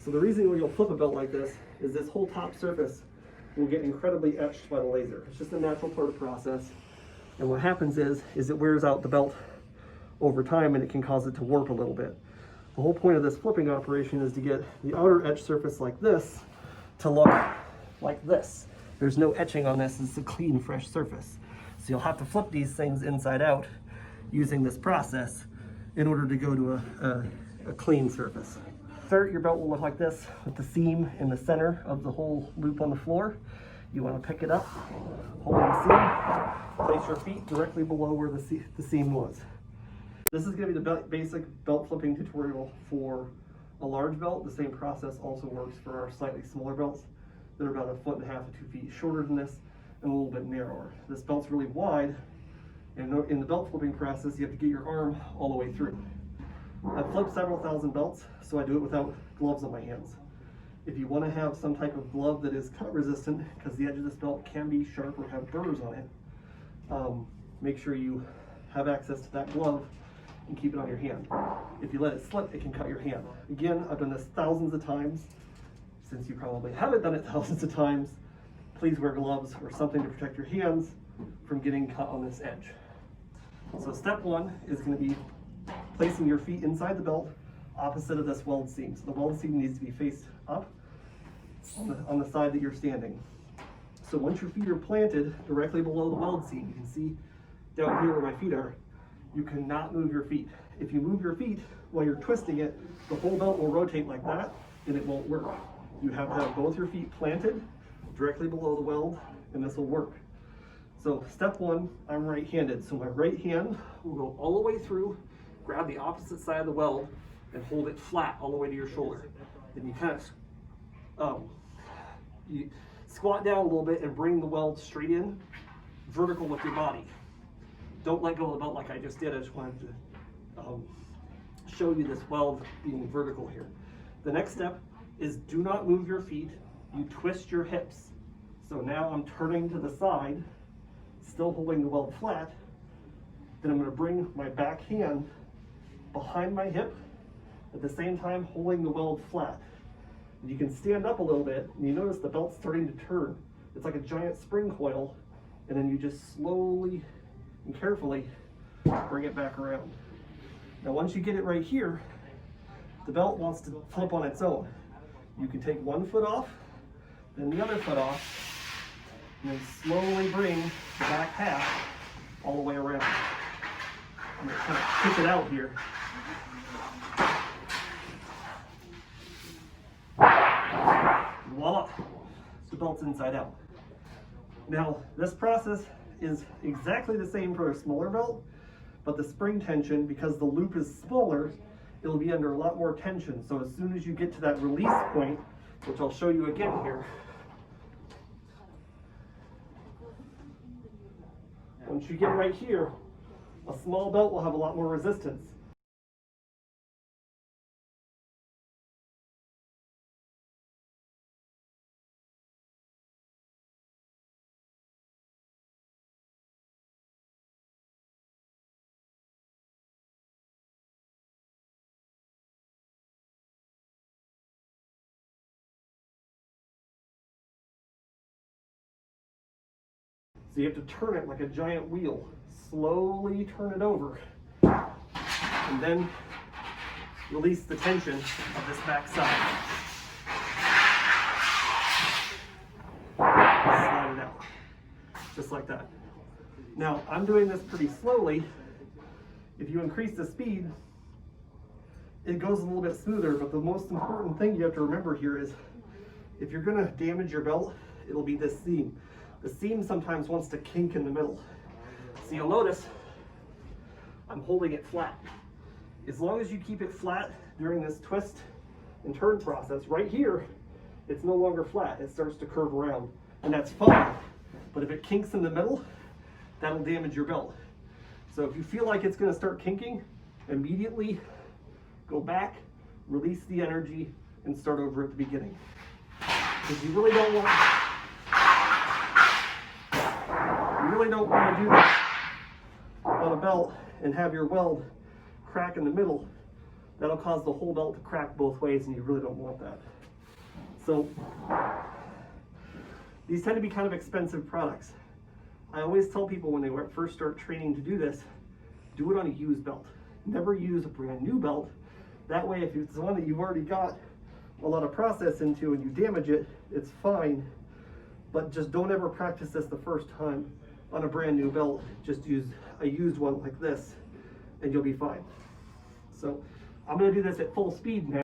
So the reason you'll flip a belt like this is this whole top surface will get incredibly etched by the laser. It's just a natural part of the process. And what happens is it wears out the belt over time, and it can cause it to warp a little bit. The whole point of this flipping operation is to get the outer etch surface like this to look like this. There's no etching on this. It's a clean, fresh surface. So you'll have to flip these things inside out using this process in order to go to a clean surface. Start, your belt will look like this with the seam in the center of the whole loop on the floor. You want to pick it up, holding the seam, place your feet directly below where the seam was. This is going to be the basic belt flipping tutorial for a large belt. The same process also works for our slightly smaller belts that are about 1.5 to 2 feet shorter than this and a little bit narrower. This belt's really wide, and in the belt flipping process, you have to get your arm all the way through. I've flipped several thousand belts, so I do it without gloves on my hands. If you want to have some type of glove that is cut resistant, because the edge of this belt can be sharp or have burrs on it, make sure you have access to that glove and keep it on your hand. If you let it slip, it can cut your hand. Again, I've done this thousands of times. Since you probably haven't done it thousands of times, please wear gloves or something to protect your hands from getting cut on this edge. So step one is going to be placing your feet inside the belt opposite of this weld seam. So the weld seam needs to be faced up on the side that you're standing. So once your feet are planted directly below the weld seam, you can see down here where my feet are, you cannot move your feet. If you move your feet while you're twisting it, the whole belt will rotate like that and it won't work. You have to have both your feet planted directly below the weld and this will work. So step one, I'm right-handed. So my right hand will go all the way through, grab the opposite side of the weld and hold it flat all the way to your shoulder. Then you kind of you squat down a little bit and bring the weld straight in, vertical with your body. Don't let go of the belt like I just did. I just wanted to show you this weld being vertical here. The next step is do not move your feet. You twist your hips. So now I'm turning to the side, still holding the weld flat. Then I'm going to bring my back hand behind my hip, at the same time holding the weld flat. And you can stand up a little bit, and you notice the belt's starting to turn. It's like a giant spring coil, and then you just slowly and carefully bring it back around. Now once you get it right here, the belt wants to flip on its own. You can take one foot off, then the other foot off, and then slowly bring the back half all the way around. I'm going to kind of kick it out here. Voila, the belt's inside out. Now this process is exactly the same for a smaller belt, but the spring tension, because the loop is smaller, it'll be under a lot more tension. So as soon as you get to that release point, which I'll show you again here, once you get right here, a small belt will have a lot more resistance. So you have to turn it like a giant wheel. Slowly turn it over. And then release the tension of this back side. Slide it out. Just like that. Now, I'm doing this pretty slowly. If you increase the speed, it goes a little bit smoother, but the most important thing you have to remember here is if you're going to damage your belt, it'll be this seam. The seam sometimes wants to kink in the middle. So you'll notice I'm holding it flat. As long as you keep it flat during this twist and turn process, right here, it's no longer flat. It starts to curve around, and that's fine. But if it kinks in the middle, that'll damage your belt. So if you feel like it's going to start kinking, immediately go back, release the energy, and start over at the beginning. Because you really don't want to do that on a belt and have your weld crack in the middle That'll cause the whole belt to crack both ways, and you really don't want that. So these tend to be kind of expensive products. I always tell people when they first start training to do this, do it on a used belt. Never use a brand new belt. That way, if it's the one that you've already got a lot of process into and you damage it, it's fine. But just don't ever practice this the first time on a brand new belt. Just use a used one like this and you'll be fine. So I'm gonna do this at full speed now.